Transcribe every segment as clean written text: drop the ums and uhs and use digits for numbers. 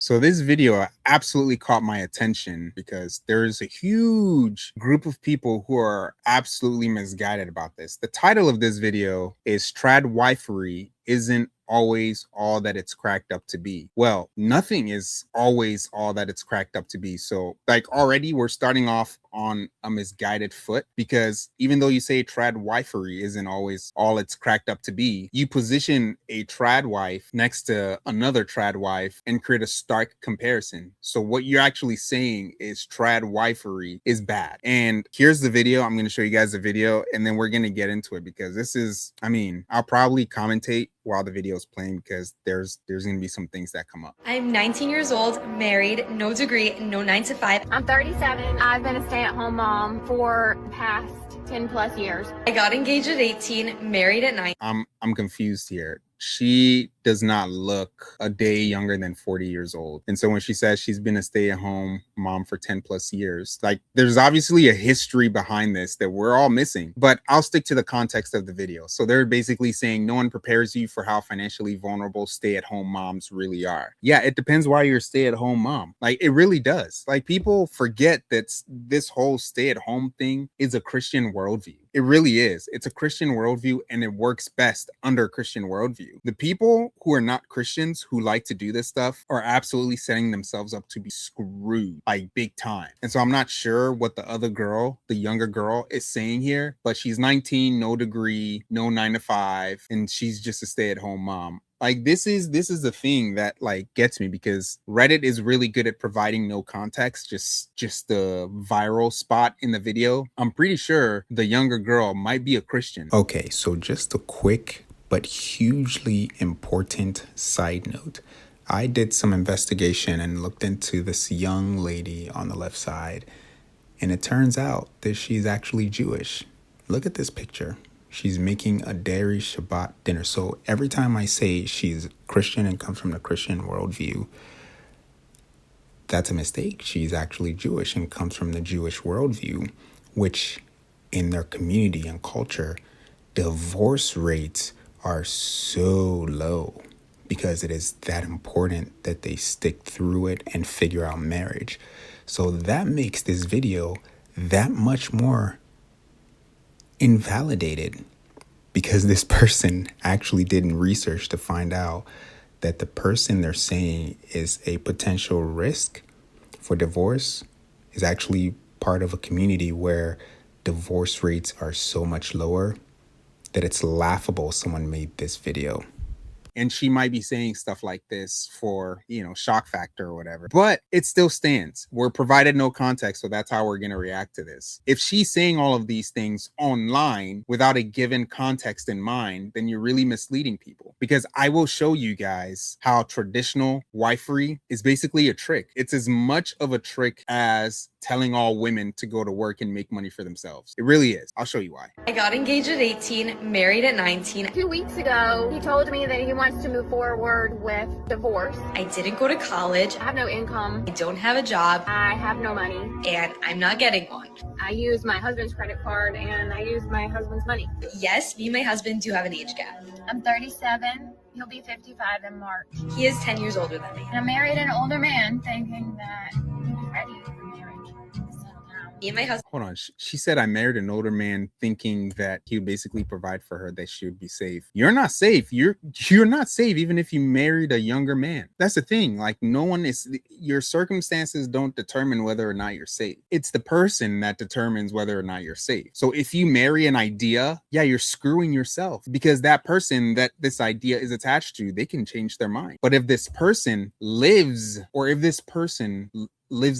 So this video absolutely caught my attention because there's a huge group of people who are absolutely misguided about this. The title of this video is Tradwifery Isn't Always All That It's Cracked Up to Be. Well, nothing is always all that it's cracked up to be. So like already we're starting off on a misguided foot, because even though you say tradwifery isn't always all it's cracked up to be, you position a tradwife next to another tradwife and create a stark comparison. So what you're actually saying is tradwifery is bad. And here's the video. I'm going to show you guys the video and then we're going to get into it, because this is, I mean, I'll probably commentate while the video is playing because there's going to be some things that come up. I'm 19 years old, married, no degree, no 9 to 5. I'm 37. I've been a stay-at-home mom for the past 10 plus years. I got engaged at 18, married at 9. I'm confused here. She does not look a day younger than 40 years old. And so when she says she's been a stay-at-home mom for 10 plus years, like there's obviously a history behind this that we're all missing, but I'll stick to the context of the video. So they're basically saying no one prepares you for how financially vulnerable stay-at-home moms really are. Yeah, it depends why you're a stay-at-home mom. Like it really does. Like people forget that this whole stay-at-home thing is a Christian worldview. It really is. It's a Christian worldview and it works best under a Christian worldview. The people who are not Christians who like to do this stuff are absolutely setting themselves up to be screwed, like big time. And so I'm not sure what the other girl, the younger girl, is saying here, but she's 19, no degree, no 9 to 5, and she's just a stay-at-home mom. Like this is the thing that like gets me, because Reddit is really good at providing no context, just the viral spot in the video. I'm pretty sure the younger girl might be a Christian. Okay, so just a quick but hugely important side note. I did some investigation and looked into this young lady on the left side, and it turns out that she's actually Jewish. Look at this picture. She's making a dairy Shabbat dinner. So every time I say she's Christian and comes from the Christian worldview, that's a mistake. She's actually Jewish and comes from the Jewish worldview, which in their community and culture, divorce rates are so low because it is that important that they stick through it and figure out marriage. So that makes this video that much more invalidated, because this person actually did research to find out that the person they're saying is a potential risk for divorce is actually part of a community where divorce rates are so much lower that it's laughable someone made this video. And she might be saying stuff like this for, shock factor or whatever, but it still stands. We're provided no context, so that's how we're going to react to this. If she's saying all of these things online without a given context in mind, then you're really misleading people, because I will show you guys how traditional wifery is basically a trick. It's as much of a trick as telling all women to go to work and make money for themselves. It really is. I'll show you why. I got engaged at 18, married at 19. 2 weeks ago, he told me that he wants to move forward with divorce. I didn't go to college. I have no income. I don't have a job. I have no money. And I'm not getting one. I use my husband's credit card and I use my husband's money. Yes, me and my husband do have an age gap. I'm 37. He'll be 55 in March. He is 10 years older than me. I married an older man thinking that he was ready for marriage. Me and my husband. Hold on. She said I married an older man thinking that he would basically provide for her, that she would be safe. You're not safe. You're not safe even if you married a younger man. That's the thing. Like no one is, your circumstances don't determine whether or not you're safe. It's the person that determines whether or not you're safe. So if you marry an idea, yeah, you're screwing yourself, because that person that this idea is attached to, they can change their mind. But if this person lives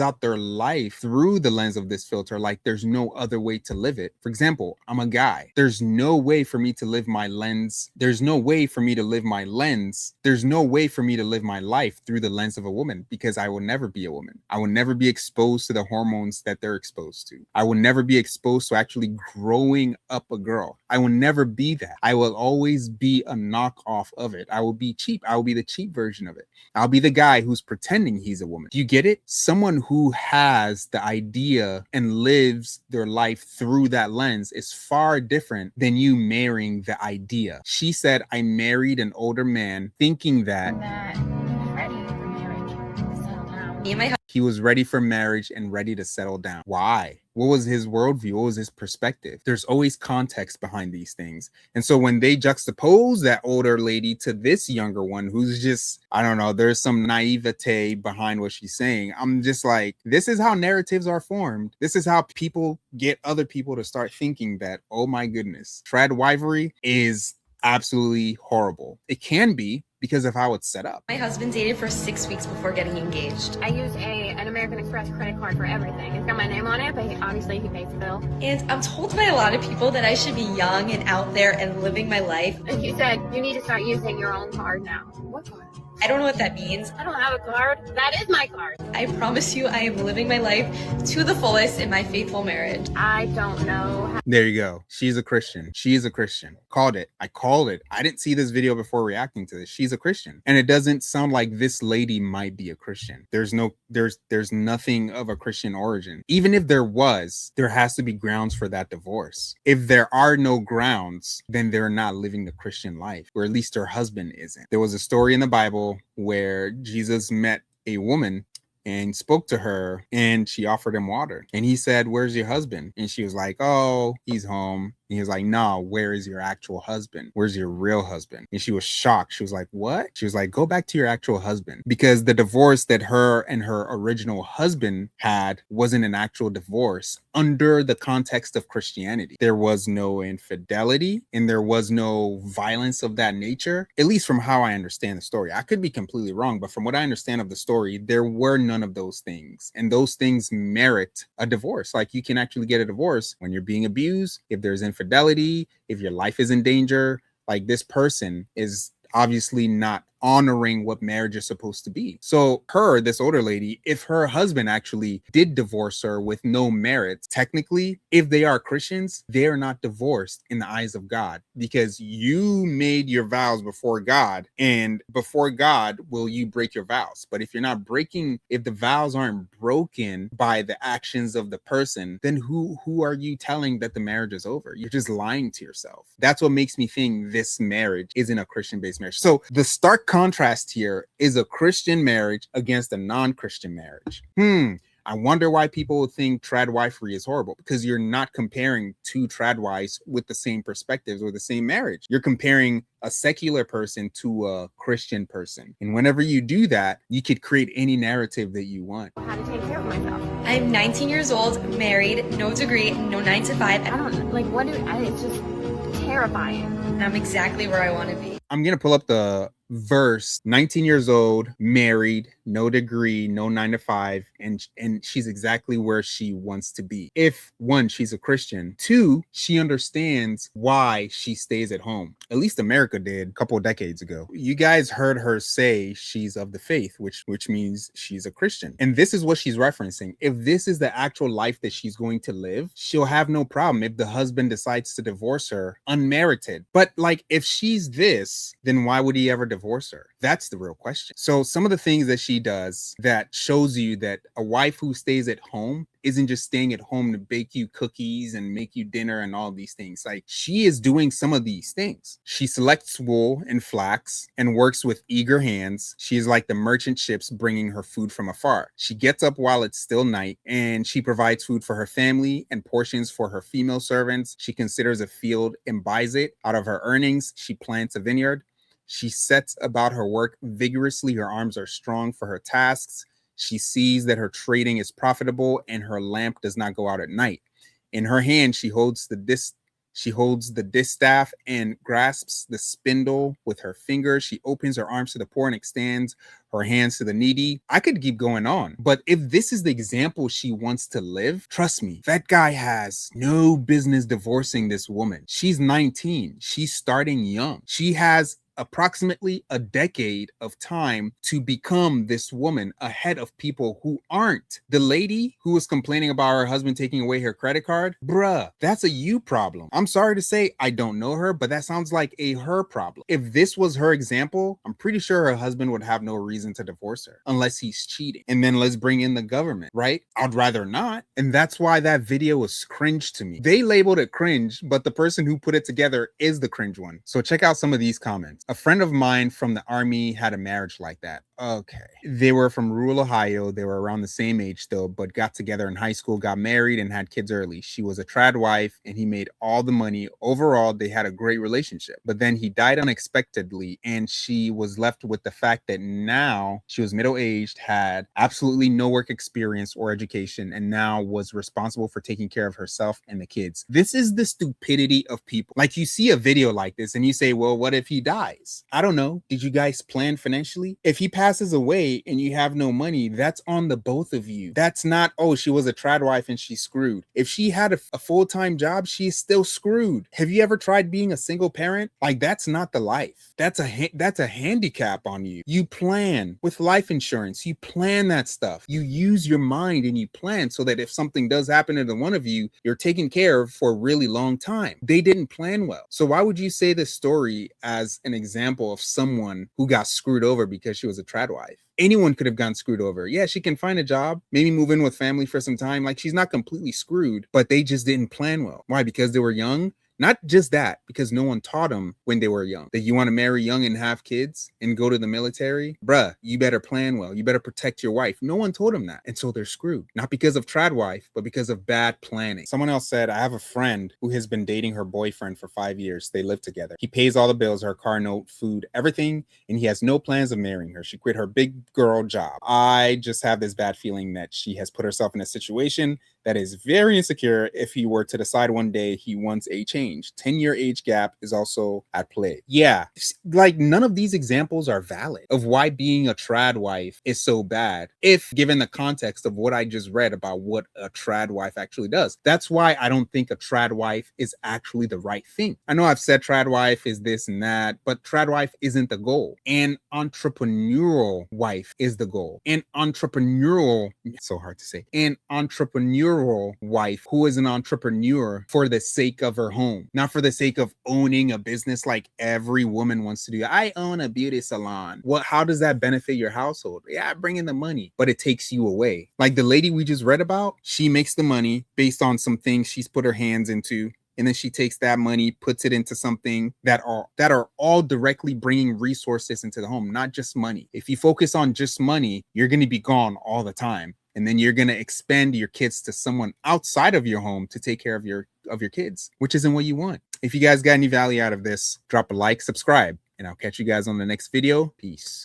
out their life through the lens of this filter, like there's no other way to live it. For example, I'm a guy. There's no way for me to live my lens. There's no way for me to live my lens. There's no way for me to live my life through the lens of a woman, because I will never be a woman. I will never be exposed to the hormones that they're exposed to. I will never be exposed to actually growing up a girl. I will never be that. I will always be a knockoff of it. I will be cheap. I will be the cheap version of it. I'll be the guy who's pretending he's a woman. Do you get it? Someone who has the idea and lives their life through that lens is far different than you marrying the idea. She said, I married an older man thinking that he was ready for marriage. Me and my He was ready for marriage and ready to settle down. Why? What was his worldview? What was his perspective? There's always context behind these things. And so when they juxtapose that older lady to this younger one who's just, I don't know, there's some naivete behind what she's saying. I'm just like, this is how narratives are formed. This is how people get other people to start thinking that, oh my goodness, tradwifery is absolutely horrible. It can be because of how it's set up. My husband dated for 6 weeks before getting engaged. I use an American Express credit card for everything. It's got my name on it, but obviously he pays the bill. And I'm told by a lot of people that I should be young and out there and living my life. And he said, you need to start using your own card now. What card? I don't know what that means. I don't have a card. That is my card. I promise you I am living my life to the fullest in my faithful marriage. I don't know. There you go. She's a Christian. She is a Christian. Called it. I called it. I didn't see this video before reacting to this. She's a Christian. And it doesn't sound like this lady might be a Christian. There's nothing of a Christian origin. Even if there was, there has to be grounds for that divorce. If there are no grounds, then they're not living the Christian life, or at least her husband isn't. There was a story in the Bible where Jesus met a woman and spoke to her, and she offered him water, and he said, "Where's your husband?" And she was like, "Oh, he's home." And he was like, "No, where is your actual husband? Where's your real husband?" And she was shocked. She was like, "What?" She was like, "Go back to your actual husband," because the divorce that her and her original husband had wasn't an actual divorce under the context of Christianity. There was no infidelity and there was no violence of that nature, at least from how I understand the story. I could be completely wrong, but from what I understand of the story, there were none of those things. And those things merit a divorce. Like, you can actually get a divorce when you're being abused, if there's infidelity, if your life is in danger. Like, this person is obviously not honoring what marriage is supposed to be. So this older lady, if her husband actually did divorce her with no merit, technically, if they are Christians, they are not divorced in the eyes of God, because you made your vows before God, and before God will you break your vows. But if if the vows aren't broken by the actions of the person, then who are you telling that the marriage is over? You're just lying to yourself. That's what makes me think this marriage isn't a Christian-based marriage. So the stark contrast here is a Christian marriage against a non-Christian marriage. I wonder why people think tradwifery is horrible, because you're not comparing two tradwives with the same perspectives or the same marriage. You're comparing a secular person to a Christian person. And whenever you do that, you could create any narrative that you want. How to take care of myself. I'm 19 years old, married, no degree, no 9 to 5. I don't, like, it's just terrifying. And I'm exactly where I want to be. I'm going to pull up the verse. 19 years old, married, no degree, no 9 to 5, and she's exactly where she wants to be. If, one, she's a Christian, two, she understands why she stays at home. At least America did a couple of decades ago. You guys heard her say she's of the faith, which means she's a Christian. And this is what she's referencing. If this is the actual life that she's going to live, she'll have no problem if the husband decides to divorce her unmerited. But like, if she's this, then why would he ever divorce her? That's the real question. So some of the things that she does that shows you that a wife who stays at home isn't just staying at home to bake you cookies and make you dinner and all these things. Like, she is doing some of these things. She selects wool and flax and works with eager hands. She is like the merchant ships bringing her food from afar. She gets up while it's still night, and she provides food for her family and portions for her female servants. She considers a field and buys it. Out of her earnings, she plants a vineyard. She sets about her work vigorously. Her arms are strong for her tasks. She sees that her trading is profitable, and her lamp does not go out at night. In her hand, she holds the distaff and grasps the spindle with her fingers. She opens her arms to the poor and extends her hands to the needy. I could keep going on, but if this is the example she wants to live, trust me, that guy has no business divorcing this woman. She's 19. She's starting young. She has approximately a decade of time to become this woman ahead of people who aren't. The lady who was complaining about her husband taking away her credit card, bruh, that's a you problem. I'm sorry to say, I don't know her, but that sounds like a her problem. If this was her example, I'm pretty sure her husband would have no reason to divorce her unless he's cheating. And then let's bring in the government, right? I'd rather not. And that's why that video was cringe to me. They labeled it cringe, but the person who put it together is the cringe one. So check out some of these comments. A friend of mine from the army had a marriage like that. Okay. They were from rural Ohio. They were around the same age still, but got together in high school, got married, and had kids early. She was a trad wife, and he made all the money. Overall, they had a great relationship. But then he died unexpectedly, and she was left with the fact that now she was middle-aged, had absolutely no work experience or education, and now was responsible for taking care of herself and the kids. This is the stupidity of people. Like, you see a video like this, and you say, well, what if he dies? I don't know. Did you guys plan financially? If he passes away and you have no money, that's on the both of you. That's not, oh, she was a trad wife and she's screwed. If she had a full-time job, she's still screwed. Have you ever tried being a single parent? Like, that's not the life. That's a handicap on you. You plan with life insurance. You plan that stuff. You use your mind and you plan so that if something does happen to the one of you, you're taken care of for a really long time. They didn't plan well. So why would you say this story as an example of someone who got screwed over because she was a trad wife? Anyone could have gotten screwed over. Yeah, she can find a job, maybe move in with family for some time. Like, she's not completely screwed, but they just didn't plan well. Why? Because they were young? Not just that, because no one taught them when they were young that you want to marry young and have kids and go to the military. Bruh, you better plan well. You better protect your wife. No one told them that. And so they're screwed. Not because of trad wife, but because of bad planning. Someone else said, I have a friend who has been dating her boyfriend for 5 years. They live together. He pays all the bills, her car note, food, everything, and he has no plans of marrying her. She quit her big girl job. I just have this bad feeling that she has put herself in a situation that is very insecure if he were to decide one day he wants a change. 10-year age gap is also at play. Yeah, like, none of these examples are valid of why being a trad wife is so bad, if given the context of what I just read about what a trad wife actually does. That's why I don't think a trad wife is actually the right thing. I know I've said trad wife is this and that, but trad wife isn't the goal. An entrepreneurial wife is the goal. An entrepreneurial, so hard to say, an entrepreneurial wife who is an entrepreneur for the sake of her home, not for the sake of owning a business like every woman wants to do. I own a beauty salon. How does that benefit your household? Yeah, bring in the money, but it takes you away. Like the lady we just read about, she makes the money based on some things she's put her hands into. And then she takes that money, puts it into something that are all directly bringing resources into the home, not just money. If you focus on just money, you're going to be gone all the time. And then you're going to expand your kids to someone outside of your home to take care of your kids, which isn't what you want. If you guys got any value out of this, drop a like, subscribe, and I'll catch you guys on the next video. Peace.